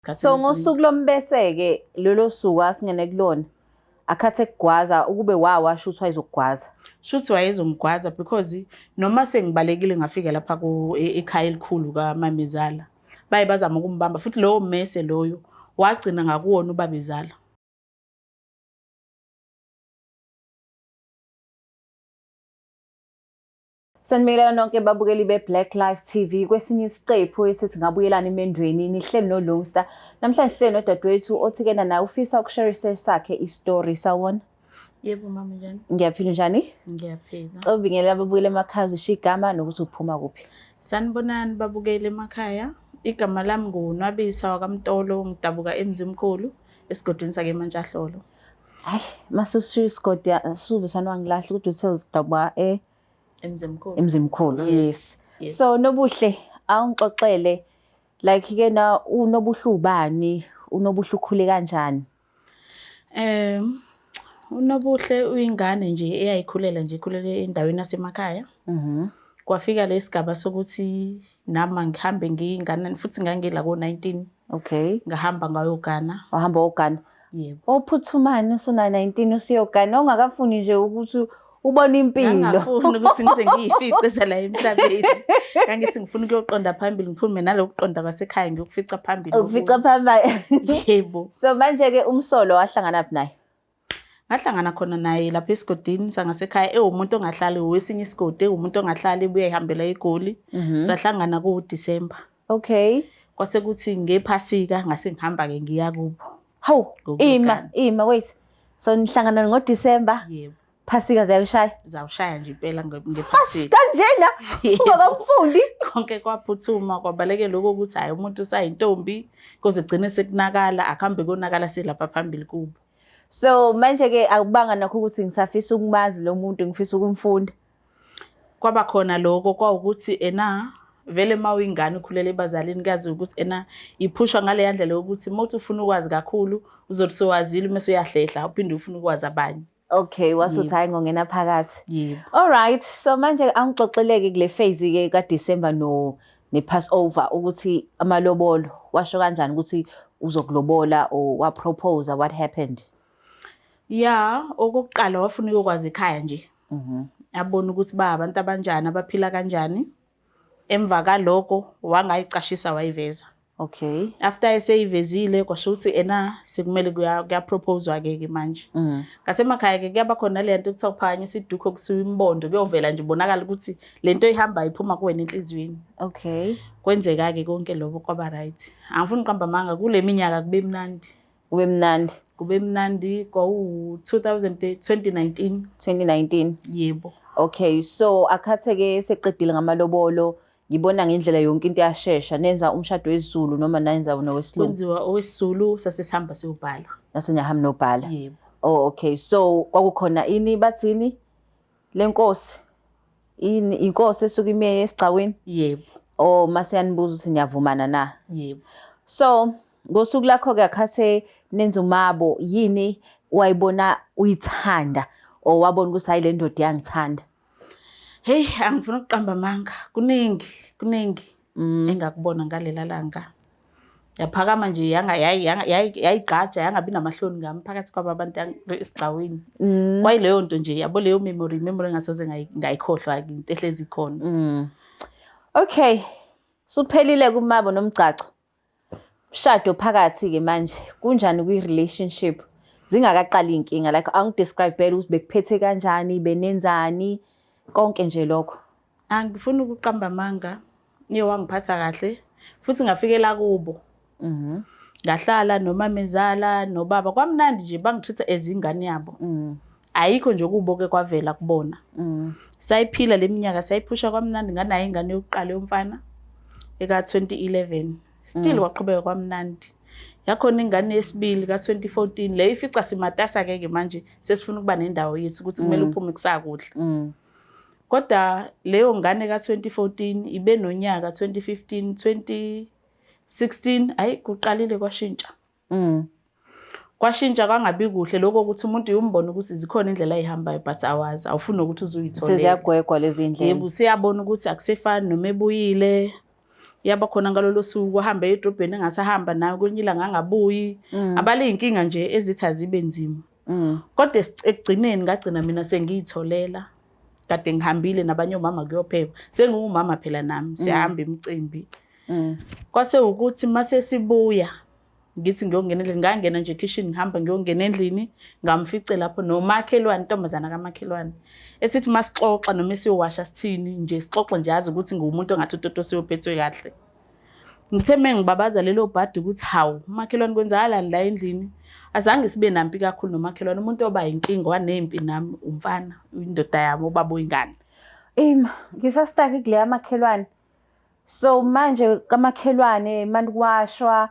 So ngosuku lombese-ke lolo suku asingene kulona akhathe kugwaza ukube wawasho ukuthi wayezokugwaza. Shuthi wayezongigwaza because noma sengibalekile ngafika lapha ekhaya elikhulu kaMamezala baye bazama ukumbamba futhi lowo mmese loyo wagcina ngakuwona ubabezala. Sanibingelela nonke babukeli be-Black Life TV kwesinye isiqephu esithi ngabuyelana emendweni nihleli noLungster. Namhlanje sihleli nodadewethu othi-ke naye ufisa ukusharisa sakhe istori. Sawona? Yebo mama njani? Ngiyaphila njani? Ngiyaphila. Ubingelela babukeli emakhaya uzisho igama nokuthi uphuma kuphi. Sanibonani babukeli emakhaya. Igama lami nguNwabisa waKaMtolo ngidabuka eMzimkhulu esigodini sake Mantshahlolo. Hayi masushiya isigodi suvisa nwangilahla ukuthi usezidabuka Emzimkhulu. Yes. So Nobuhle awungixoxele like ke na uNobuhle ubani, uNobuhle ukhule kanjani? uNobuhle uyingane nje eyayikhulela nje ikhulele endaweni yasemakhaya. Kwafika lesigaba sokuthi nami ngihambe ngiyingane futhi ngangila ko-19. Okay. Ngahamba ngayogana. Wahamba ogana? Yebo. Ophuthumani usuna 19 usiyogana ongakafuni nje ukuthi ubona impilo. Ngafuna ukuthi ngize ngiyifice la emhlabeni. Kangithi ngifuna ukuyoqonda phambili ngiphume nalokuqonda kwasekhaya ngiyokufica phambili. Ukufica phambili. Yebo. So manje ke umsolo wahlangana phi naye? Ngahlangana khona naye lapha esigodini sangasekhaya ewumuntu ongahlali wesinye isigodi ewumuntu ongahlali ebuye ehambela eGoli. Sahlangana ku-December. Okay. Kwase kuthi ngephasika ngase ngihamba ke ngiya kubo. Hawu, ima wait. So nihlangana ngoDecember? Yebo. Phasika ziyashaya? Zawushaya nje impela ngephasika. Kanjena ungakamfundi konke kwaphuthuma kwabaleke lokho ukuthi hayi umuntu usayintombi kuze gcine sekunakala akuhambe konakala selapha phambili kubo. So manje ke akubanga nakho ukuthi ngisafisa ukumazi lo muntu ngifisa ukumfunda. Kwaba khona lokho kwawukuthi vele mawuyingane ukhulele ebazalini kazi ukuthi iphushwa ngale yandlela yokuthi umuntu ufuna ukwazi kakhulu uzothi sowazile mase uyahlehla uphinde ufuna ukwazi abanye. Okay, wasuthi hayi ngongena phakathi. Yebo. All right, so manje angixoxeleke kule phase ke kaDecember ne Passover ukuthi amalobolo washo kanjani ukuthi uzokulobola or wa propose what happened? Yeah, okokuqala wafuna ukwazi ekhaya nje. Yabona ukuthi abantu abanjani abaphila kanjani. Emva kaloko wangayicashisa wayiveza. Okay. After eseyivezile kwasho ukuthi sekumele kuyaproposewa ke manje. Ngasemakhaya ke kuyaba khona le nto ekuthiwa uphakanyisa iduku kusuka imbondo kuyovela nje bonakala ukuthi lento ihamba iphuma kuwena enhlizweni. Okay. Kwenzeka ke konke lokho kwaba right. Angifuni uqamba manga kule minyaka kube mnandi. Kube mnandi. Kube mnandi kwawu 2019. 2019. Yebo. Okay, so akhathe ke seqedile ngamalobolo. Ngibona ngendlela yonke into yashesha nenza umshado wesiZulu noma nenza nowesilungu. Kwenziwa owesiZulu sasesihamba siyobhala. Nasenyahamba nobhala. Yebo. Oh okay, so kwakukhona ini bathini lenkosi inkosi esuka ime esigcaweni? Yebo. Oh mase yanibuza ukuthi niyavumana na? Yebo. So ngosuku lakho ke akhathe nenza umabo yini wayibona uyithanda or wabona ukuthi hayi le ndoda yangithanda? Hey, angifuna ukuqamba manga. Kuningi engakubona ngalela langa. Yaphakama nje yayigqaja yangabi namahloni ngami phakathi kwabantu esigcaweni. Kwayileyo nto nje yabo leyo memory ngasoze ngayikhohlwa into ehlezi ikhona. Okay. Suphelile kumabo nomgcaco. Mshado phakathi ke manje kunjani kwi relationship? Zingakaqali inkinga like angidescribe ukuthi bekuphethe kanjani benenzani konke nje lokho. Angifuni ukuqamba manga wangiphatha kahle futhi ngafikela kubo. Ngahlala noMamezala nobaba kwamnandi nje bangithutha ezingane yabo. Ayikho nje kubo ke kwavela kubona. Sayiphila leminyaka sayiphusha kwamnandi nganayo ingane yokuqala yomfana eka 2011. Still kwaqhubeka kwamnandi. Yakhona ingane yesibili ka2014 leyo ifica simatasa ke manje sesifuna ukuba nendawo yethu ukuthi kumele uphume kusakudla. Kodwa leyo ngane ka2014 ibe nonyaka 2015 2016 ayi kuqalile kwashintsha. Kwashintsha kwangabi kuhle lokho ukuthi umuntu uyombona ukuthi zikhona indlela ezihambayo but awazi awufuni ukuthi uzuyithola. Seziyagwegwa lezi indlela. Yebo siyabona ukuthi akusefani noma ebuyile. yaba khona ngalolo suku wahamba edrobheni engasahamba nayo kwelinye ilanga angabuyi abale inkinga nje ezithi azibe nzima kodwa ekugcineni ngagcina mina sengiyitholela kade ngihambile nabanye omama kuyophekwa sengumama phela nami siyahamba imicimbi kwase ukuthi mase sibuya ngithi ngiyongena endlini ngangena nje kitchen ngihamba ngiyongena endlini ngamfice lapho nomakhelwane intombazana kamakhelwane esithi masixoxa noma siyowasha sithini nje sixoxa nje yazi ukuthi ngumuntu ongathi utotosiwe phethwe kahle ngithe mengibabaza lelo bhadi ukuthi hawu umakhelwane kwenzakalani la endlini azange sibe nampi kakhulu nomakhelwane umuntu oba inkinga wanempi nami umfana indoda yami obaba oyingane ngisastaki kule yamakhelwane so manje kamakhelwane manje kuwashwa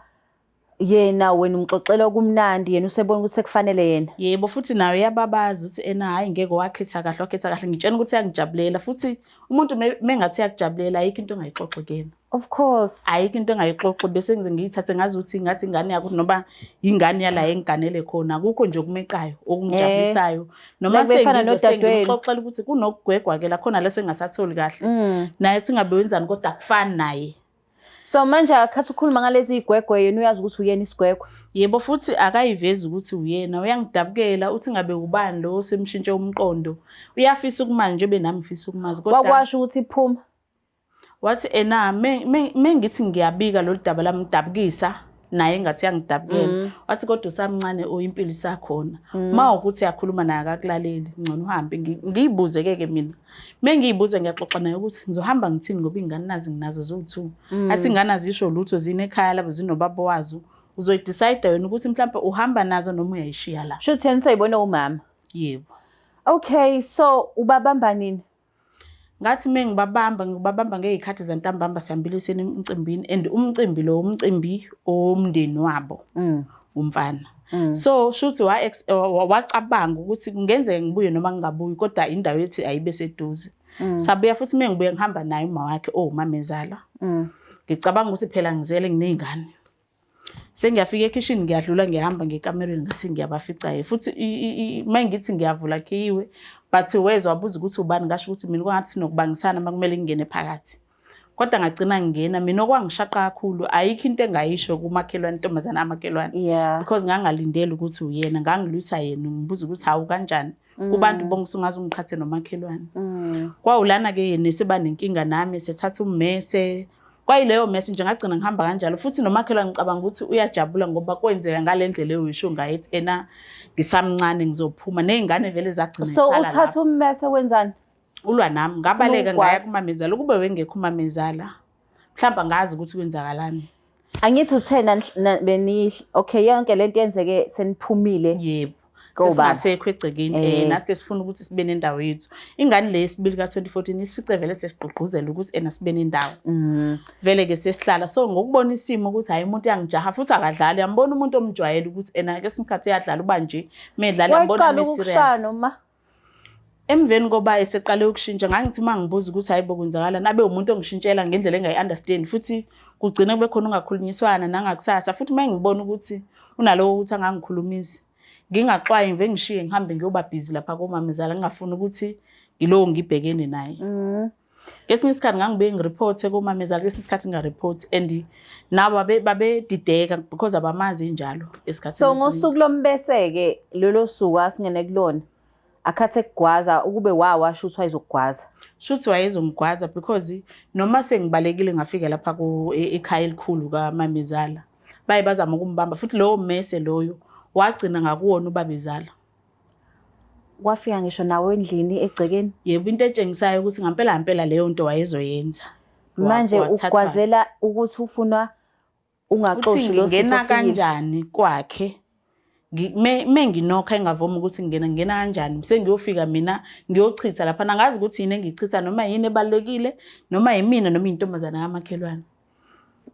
yena wena umxoxela okumnandi yena usebona ukuthi sekufanele yena yebo futhi nawe yababaza ukuthi hayi ngeke wakhetha kahle ngitshela ukuthi yangijabulela futhi umuntu mengathi yakujabulela ayikho into ongayixoxa kuyena of course ayikho into engayixoxa bese ngize ngiyithathe ngazi ukuthi ngathi ingane yakho noba ingane yala engiganele khona akukho nje okumeqayo okungijabulisayo noma sengixoxela ukuthi kunokugwegwa ke la khona la sengasatholi kahle naye singabe wenzani kodwa akufani naye. So manje akhathi ukukhuluma ngalezi igwegwe yena uyazi ukuthi uyena isigwegwe yebo futhi akayivezi ukuthi uyena uyangidabukela uthi ngabe ubani lo semshintshe umqondo uyafisa ukumanje nje benami ngifisa ukumazi kodwa wakwasho ukuthi iphuma wathi mengithi ngiyabika lo daba lami ngidabukisa naye ngathi yangidabukela wathi kodwa usamncane oyimpilo isakhona mawukuthi yakhuluma naye akakulaleli ngcono uhambe ngiyibuze ke mina mengiyibuze ngiyaxoxa naye ukuthi ngizohamba ngithini ngoba ingane nazi nginazo zo2 athi ingane azisho lutho zine ekhaya labo zinobaba wazo uzoyidecide wena ukuthi mhlawumbe uhamba nazo noma uyayishiya la shuthi yena sayibona umama yebo okay so ubabamba nini ngathi ngibabamba ngezikhathi zantambama sihambile emcimbini and umcimbi lo umcimbi omndeni wabo umfana so shuthi wacabanga ukuthi kungenzeka ngibuye noma ngingabuyi kodwa indawo yethi ayibe seduze sabuya futhi mengibuye ngihamba naye uma wakhe umamezala ngicabanga ukuthi phela ngizele nginezingane sengiyafika ekitchen ngiyadlula ngihamba ngekamereni ngase ngiyabafica futhi mangithi ngiyavula khiwe but wezwa wabuza ukuthi ubani ngasho ukuthi mina kwangathi sinokubangisana makumele ngingene phakathi kodwa ngagcina ngingena mina okwangishaqa kakhulu ayikho into engayisho kumakhelwane intombazana amakhelwane because ngangalindele ukuthi uyena ngangilwisa yena ngibuza ukuthi hawu kanjani kubantu bonke sungaze ungiqhathe nomakhelwane kwawulana ke yena seba nenkinga nami sethatha ummese kwayileyo message nje ngagcina ngihamba kanjalo futhi nomakhelwane ngicabanga ukuthi uyajabula ngoba kwenzeka ngalendlela eyisho ngayithi ngisamncane ngizophuma nezingane vele zagcina isala so uthatha ummese wenzani ulwa nami ngabaleka ngaya kumamezala kube wengekho umamezala mhlamba ngazi ukuthi kwenzakalani angithi uthena okay yonke lento yenzeke seniphumile yebo sesingasekho egcekeni nathi sifuna ukuthi sibe nendawo yethu ingane le yesibili ka2014 isifice vele sesigqugquzela ukuthi sibe nendawo vele ke sesihlala so ngokubona isimo ukuthi hayi umuntu yangijaha futhi akadlali yambona umuntu omjwayele ukuthi ke sikhathi yadlala uba nje medlala yambona neserious emveni koba eseqale ukushintsha ngangithi mangibuza ukuthi hayibo kwenzakala nabe umuntu ongishintshela ngendlela engayi-understand futhi kugcina kube khona ungakhulunyiswana nangakusasa futhi mangibona ukuthi unalowo ukuthi angangikhulumisi ngingaxwayi ngive ngishiye ngihambe ngiyoba busy lapha komamezala ngingafuni ukuthi yilowo ngibhekene naye kesinye isikhathi ngangibe ngireport komamezala kesinye isikhathi ngareport and nabo babe dideka because abamazi njalo esikhathini so ngosuku lombese ke lolo suku asingene kulona akhathe kugwaza ukube wawasho ukuthi wayezokugwaza shuthi wayezongigwaza because noma sengibalekile ngafika lapha ekhaya elikhulu kaMamezala baye bazama ukumbamba futhi lowo mese loyo wagcina ngakuwona ubabezala wafika ngisho nawe endlini egcekeni yebo into etshengisayo ukuthi ngempela leyo nto wayezoyenza manje ugwazela ukuthi ufuna ungaxoshi lo ngena kanjani kwakhe menginokha engavoma ukuthi ngena kanjani sengiyofika mina ngiyochitha lapha nangazi ukuthi yini engichitha noma yini ebalekile noma yimina noma intombazana yamakhelwane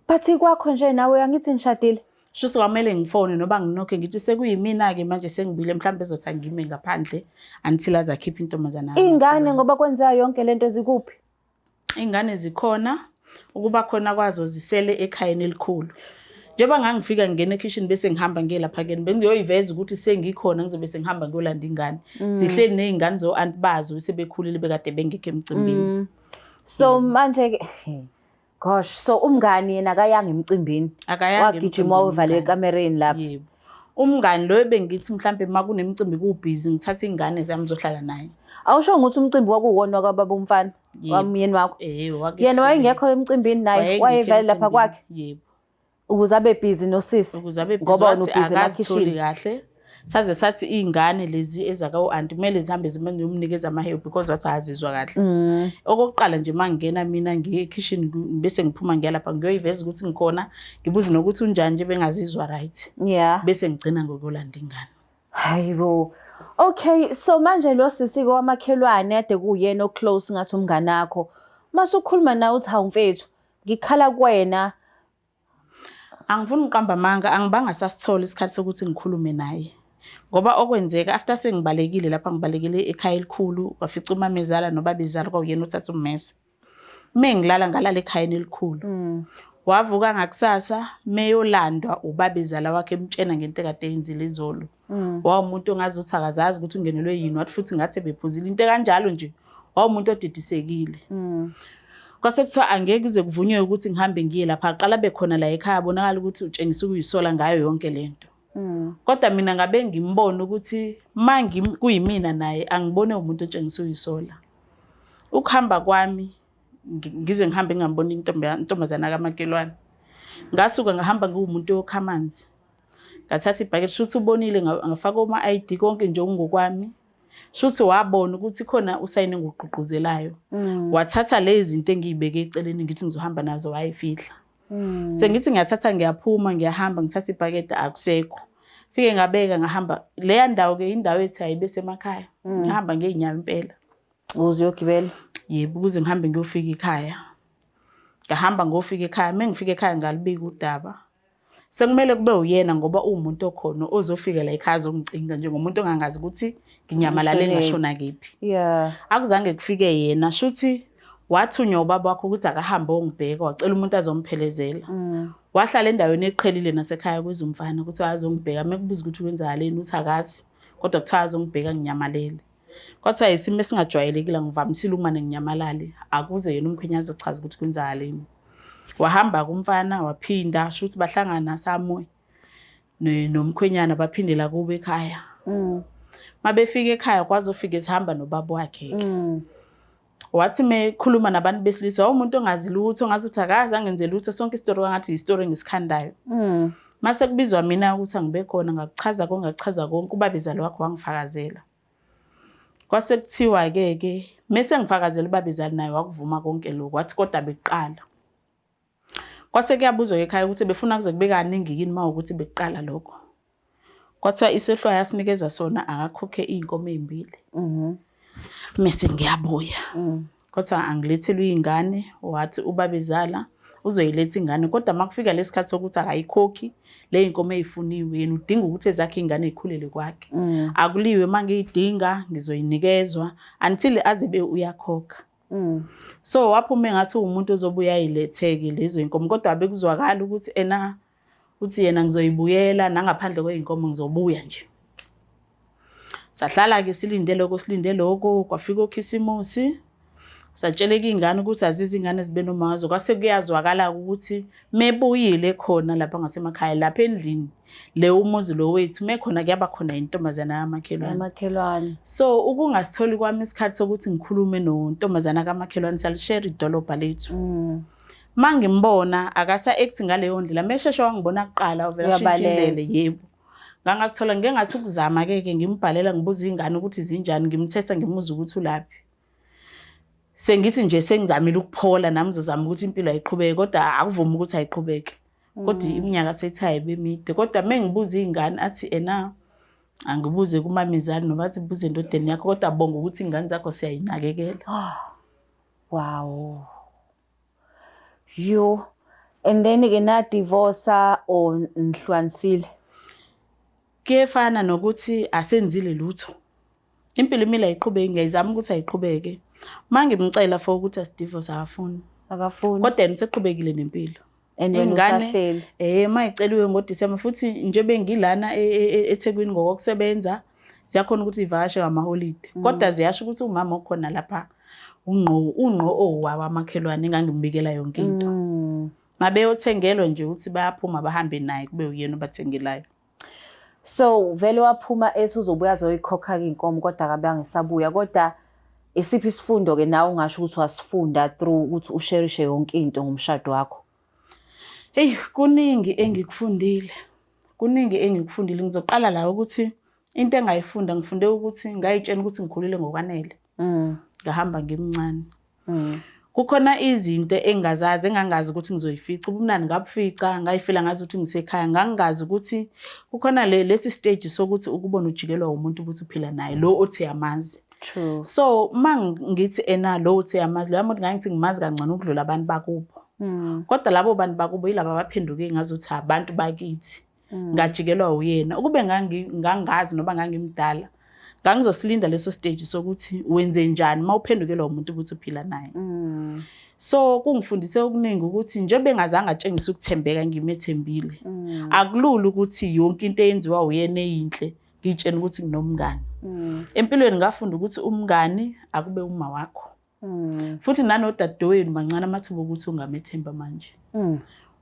bathi kwakho nje nawe angithi nishadile shuthi kwamele ngifone noba nginokhe ngithi sekuyimina ke manje sengibile mhlawumbe ezothi ngime ngaphandle until azakhipha intombazana ingane ngoba kwenza yonke lento zikuphi ingane zikhona ukuba khona kwazo zisele ekhayeni elikhulu njengoba ngangifika ngene ekitchen bese ngihamba ngelapha kene bengiyoyiveza ukuthi sengikhona ngizobe sengihamba ngiyolanda ingane zihleli nezingane zo aunt bazo sebekhulile bekade bengekho emcimbini so manje ke Gosh, so umngani yena akayanga emcimbini. Wagijima wavale ekamereni lapha. Yebo. Umngani lo bengithi mhlambe makunemicimbi kubhizi ngithatha ingane zami ngizohlala naye. Awusho ukuthi umcimbi kwakuwona kwababa umfana wamyeni wakho? Yena wayengekho emcimbini naye, wayevele lapha kwakhe? Yebo. Ukuze abe busy nosisi? Ukuze abe busy ngoba unobhizi emakhishini kahle. Saze sathi ingane lezi ezaka aunti kumele zihambe zimnikeza amahewu because wathi azizwa kahle. Okokuqala nje mangingena mina ngiye ekitchen bese ngiphuma ngiya lapha ngiyoyiveza ukuthi ngikhona ngibuze nokuthi unjani nje bengazizwa right. Yeah. Bese ngicina ngokulanda ingane. Hayibo. Okay, so manje lo sisi kwamakhelwane ade kuyena oclose ngathi umngane wakho. Mase ukhuluma nawe uthi hawu mfethu, ngikhala kuwena. Angifuni uqamba amanga, angibanga sasithola isikhathi sokuthi ngikhulume naye. Ngoba okwenzeka after sengibalekile lapha ngibalekile ekhaya elikhulu wafica umamezala nobabezala kwakuyena uthatha ummese. Ngilala ngalala ekhayeni elikhulu. Wavuka ngakusasa meyolandwa ubabezala wakhe emtshena ngento ekade yenzile izolo. Umuntu ongazi uthi akazazi ukuthi ungenelwe yini wathi futhi ngathi bephuzile into kanjalo nje. Umuntu odidisekile. Kwase kuthiwa angeke kuze kuvunywe ukuthi ngihambe ngiye lapha aqala bekhona la ekhaya bonakala ukuthi utshengisa ukuyisola ngayo yonke lento. Kodwa mina ngabe ngimbona ukuthi mangi kuyimina naye angibone umuntu otshengisa uyisola. Ukuhamba kwami ngize ngihambe ngambona intombazana kaMakelwane. Ngasuka ngahamba ngumuntu okhamanzi. Ngathatha ibhakede shuthi ubonile ngafaka oma ID konke nje ngokwami. Shuthi wabona ukuthi khona usayine ngogqugquzelayo. Wathatha lezi zinto engiyibeke eceleni ngithi ngizohamba nazo wayifihla. Sengithi ngiyathatha ngiyaphuma ngiyahamba ngithatha ibhakede akusekho. Fike ngabeka ngahamba leya ndawo ke indawo ethi ayibese emakhaya. Ngihamba ngeenyawo impela. Uziyogibela? Yebo ukuze ngihambe ngiyofika ekhaya. Ngahamba ngofika ekhaya mengifika ekhaya ngalibika udaba. Sekumele kube uyena ngoba umuntu okhona ozofika la ekhaya azongicinga njengomuntu ongangazi ukuthi nginyamalale ngashona kephi. Yeah. Akuzange kufike yena shuthi wathunywa ubaba wakho ukuthi akahambe ongibheka wacela umuntu azomphelezela. Wahlala endaweni eqhelile nasekhaya kwezumfana ukuthi azongibheka mekubuza ukuthi kwenzakaleni uthi akazi kodwa kuthiwa azongibheka nginyamalele. Kwathiwa isimo esingajwayelekile ngivamisile uma nginyamalale akuze yena umkhwenyana azochaza ukuthi kwenzakaleni. Wahamba kumfana waphinda shuthi bahlangana samoya nomkhwenyana baphindela kubo ekhaya. Mabefika ekhaya kwazofika sihamba nobaba wakhe ke. Wathi mekhuluma nabantu besilisa umuntu ongazi lutho ongazi ukuthi akazi angenze lutho sonke istory kwangathi istory ngisikhandayo. Mase kubizwa mina ukuthi angibe khona ngakuchaza konke ngakuchaza konke ubabezala wakho wangifakazela. Kwase kuthiwa ke mase ngifakazela ubabezala naye wakuvuma konke lokho wathi kodwa beqala. Kwase kuyabuzwa ekhaya ukuthi befuna kuze kube kaningi yini mawukuthi beqala lokho. Kwathiwa isehlwa yasinikezwa sona akakhokhe inkomo ezimbili. Mase ngiyabuya. Kodwa angilethelwe ingane wathi ubabezala uzoyiletha ingane kodwa makufika lesikhathi sokuthi akayikhokhi le inkomo ezifuniwe yena udinga ukuthi ezakhe ingane ikhulele kwakhe. Akuliwe mangiyidinga ngizoyinikezwa until azibe uyakhokha. So waphuma engathi umuntu ozobuya ayiletheke lezo inkomo kodwa bekuzwakala ukuthi uthi yena ngizoyibuyela nangaphandle kweinkomo ngizobuya nje. Sahlala ke silinde lokho kwafika uKhisimusi satsheleka ingane ukuthi azizi ingane zibe nomazo kwase kuyazwakala ukuthi mebuyile khona lapha ngasemakhaya lapha endlini le umuzi lo wethu mekhona kuyaba khona intombazana kaMakelwane. So ukungasitholi kwami isikhathi sokuthi ngikhulume nontombazana kaMakelwane salishare idolobha lethu. Mangimbona akasa act ngaleyo ndlela mesheshe wangibona kuqala uvela shintshilele yebo. Ngangakuthola ngengathi ukuzama ke ngimbhalela ngibuza ingane ukuthi zinjani ngimthetha ngimuza ukuthi ulaphi. Sengithi nje sengizamile ukuphola nami ngizozama ukuthi impilo ayiqhubeke kodwa akuvumi ukuthi ayiqhubeke. Kodwa iminyaka sethaye bemide kodwa mengibuza ingane athi angibuze kumamezala noba athi buze endodeni yakho kodwa bonga ukuthi ingane zakho siyayinakekela. Wow. And then ke na divorce or nihlukanisile? Kuyefana nokuthi asenzile lutho. Impilo imile ayiqhubeke ngiyazama ukuthi ayiqhubeke. Mangimcela for ukuthi asidivorce akafuni. Kodwa yena seqhubekile nempilo. Ingane mayiceliwe ngoDisemba futhi nje bengilana eThekwini ngokusebenza ziyakhona ukuthi ivakashe ngamaholide. Kodwa ziyasho ukuthi umama okhona lapha unqo owawa amakhelwane engangimbikela yonke into. Mabeyothengelwa nje ukuthi bayaphuma bahambe naye kube uyena obathengelayo. So vele waphuma ethi uzobuya azoyikhokha-ke inkomo kodwa akabe angisabuya. Kodwa isiphi isifundo-ke nawe ungasho ukuthi wasifunda through ukuthi usherishe yonke into ngomshado wakho? Hey, kuningi engikufundile. Ngizoqala la ukuthi into engayifunda ngifunde ukuthi ngayitshela ukuthi ngikhulile ngokwanele. Ngahamba ngimncane. Kukhona izinto engangazi ukuthi ngizoyifica. Ubumnandi ngabufica, ngayifela ngazi ukuthi ngisekhaya. Ngangazi ukuthi kukhona lesi stage sokuthi ukubona ujikelwa umuntu ukuthi uphila naye lo othi yamazi. True. So ngithi lo uthi yamazi lo muntu ngithi ngimazi kancane ukudlula abantu bakubo. Kodwa labo bantu bakubo yilabo abaphenduke ngazuthi abantu bakithi. Ngajikelwa uyena. Ukube ngangazi noma ngangimdala ngangizosilinda leso stage sokuthi wenze njani mawuphendukelwa umuntu ukuthi uphila naye. So kungifundise okuningi ukuthi nje bengazange atshengise ukuthembeka ngimethembile. Akulula ukuthi yonke into eyenziwa uyena eyinhle ngitshela ukuthi nginomngani. Empilweni ngafunda ukuthi umngani akube uma wakho. Futhi nanodadewenu mancane amathuba ukuthi ungamethemba manje.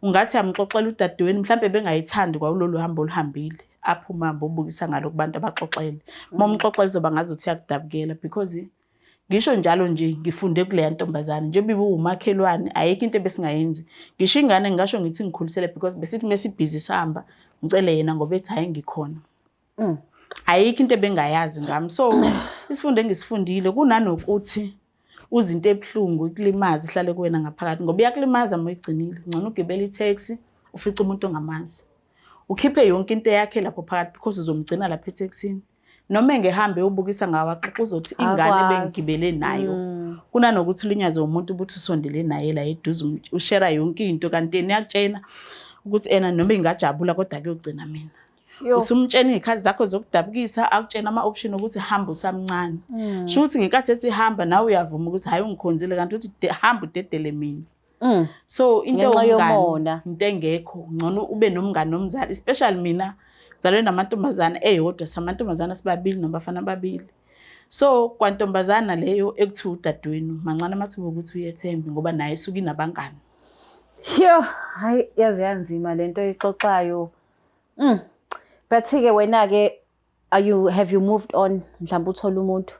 Ungathi amxoxela udadewenu mhlambe bengayithandi kwalolu hambo oluhambile. Aphuma mbobukisa ngalo kubantu abaxoxele. Momxoxela izoba ngazuthi yakudabukela because ngisho njalo nje ngifunde kule ntombazane nje bibu umakhelwane ayikho into besingayenzi. Ngisho ingane ngisho ngithi ngikhulisele because besithi mesibhizi sihamba ngicele yena ngoba ethi hayi ngikhona. Ayikho into bengayazi ngami. So isifundo engisifundile kunanokuthi uzinto ebhlungu ikulimaza ihlale kuwena ngaphakathi ngoba iyakulimaza moyigcinile. Ngcono ugibela itaxi ufica umuntu ongamazi. Ukhiphe yonke into yakhe lapho phakathi because uzomgcina lapha etaxini. Noma engehambe ubukisa ngawaxoxa uzothi ingane bengigibele nayo. Kunanokuthi ulinyaze umuntu ukuthi usondele naye la eduze ushare yonke into kanti yena yakutshena ukuthi ena noma ingajabula kodwa kuyogcina mina. Usumtshena izikhali zakho zokudabukisa akutshena ama-option ukuthi hamba usamncane. Sho ukuthi ngenkathi ethi hamba nawe uyavuma ukuthi hayi ungikhonzile kanti uthi hamba udedele mina. So into yomngane into engekho ngcono ube nomngane nomzali especially mina ngizalwe namantombazana eyodwa samantombazana asibabili nabafana ababili. So kwantombazana leyo ekuthi udadewenu mancane amathuba ukuthi uyethembe ngoba naye suka inabangani. Hayi yazi yanzima lento oyixoxayo. But-ke wena-ke have you moved on mhlawumbe uthola umuntu?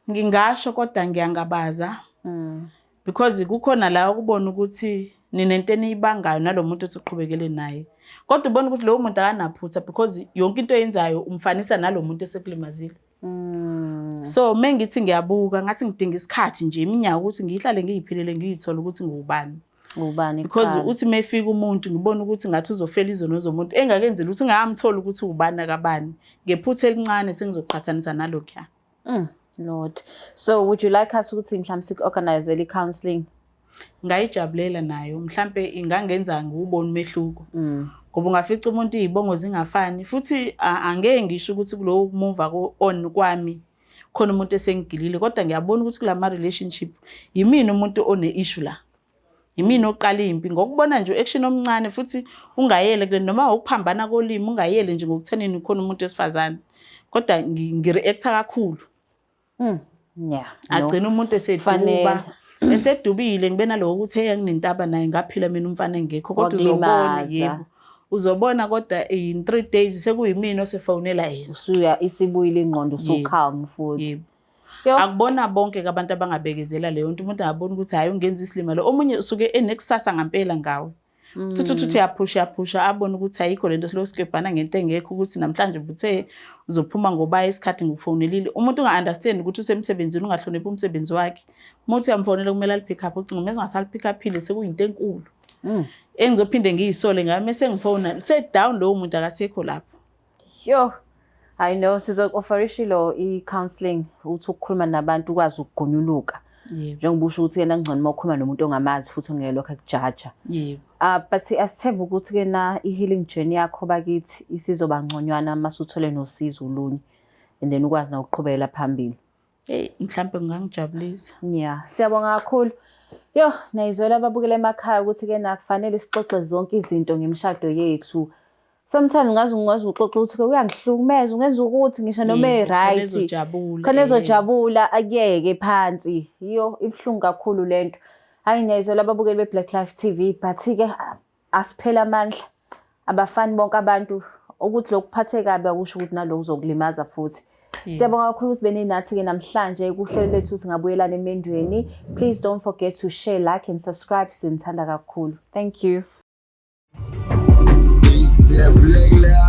Ngingasho kodwa ngiyangabaza. Because kukhona la ukubona ukuthi ninento eniyibangayo nalomuntu othi uqhubekele naye. Kodwa ubona ukuthi lo muntu akanaphutha because yonke into oyenzayo umfanisa nalomuntu esekulimazile. So mengithi ngiyabuka ngathi ngidinga isikhathi nje iminyaka ukuthi ngihlale ngiyiphilele ngiyithola ukuthi ngubani. Because uthi mefika umuntu ngibona ukuthi ngathi uzofela izono zomuntu engakenzeli ukuthi ngamthola ukuthi ubani akabani. Ngephutha elincane sengizoqhathanisa nalokho. Lord. So would you like us ukuthi mhlawumbe siorganize i-counseling? Ngayijabulela nayo mhlambe ingangenza ngubona umehluko. Ngoba ungafica umuntu izibongo zingafani futhi angeke ngisho ukuthi kulo move on kwami khona umuntu esengigilile kodwa ngiyabona ukuthi kulama relationship yimina umuntu one issue la. Yimina oqala impi ngokubona nje action omncane futhi ungayele kule noma ukuphambana kolimi ungayele nje ngokuthenini khona umuntu esifazane kodwa ngireacta kakhulu. Agcina umuntu eseduba esedubile ngibe naloku ukuthi nginentaba naye ngaphila mina umfana engekho kodwa uzobona yebo uzobona kodwa in 3 days sekuyimina osefonela yena usuya isibuyile ingqondo usukhalm futhi. Akubona bonke abantu abangabekezela leyo nto umuntu angabona ukuthi hayi ungenza isilimalo omunye usuke enekusasa ngempela ngawe. Thuthi yaphusha abona ukuthi ayikho lento silosgebhana ngento engekho ukuthi namhlanje buthe uzophuma ngoba isikhathi ngikufonelile umuntu unga-understand ukuthi usemsebenzini ungahloniphi umsebenzi wakhe muthi yamfonela kumele alipick up ucinga mase ngasalipick uphile sekuyinto enkulu. Engizophinde ngiyisole ngabe mase ngifona down lo muntu akasekho lapho. I know sizo-offerisha i-counseling uthi ukukhuluma nabantu ukwazi ukugonyuluka. Njengoba usho ukuthi yena ngcono mawukhuluma nomuntu ongamazi futhi ongeyelokho akujaja. But asithemba ukuthi-ke na i-healing journey yakho bakithi isizoba ngconywana mase uthole nosizo olunye and then ukwazi na ukuqhubekela phambili. Mhlawumbe ngangijabulisa. Siyabonga kakhulu. Nayizwela ababukela emakhaya ukuthi-ke na kufanele sixoxe zonke izinto ngemishado yethu. Sometimes ngazi uxoxa ukuthi uyangihlukumeza ungenza ukuthi ngisho noma right khona ezojabula akuyeke phansi ibhlungu kakhulu lento. Hayi nezwe lababukeli beBlack Life TV, but-ke asiphela amandla. Abafani bonke abantu ukuthi lokuphathe kabi akusho ukuthi nalo uzokulimaza futhi. Siyabonga kakhulu ukuthi beninathi-ke namhlanje kuhlelo lethu ukuthi ngabuyelana emendweni. Please don't forget to share, like and subscribe. Sinithanda kakhulu. Thank you. Black Life.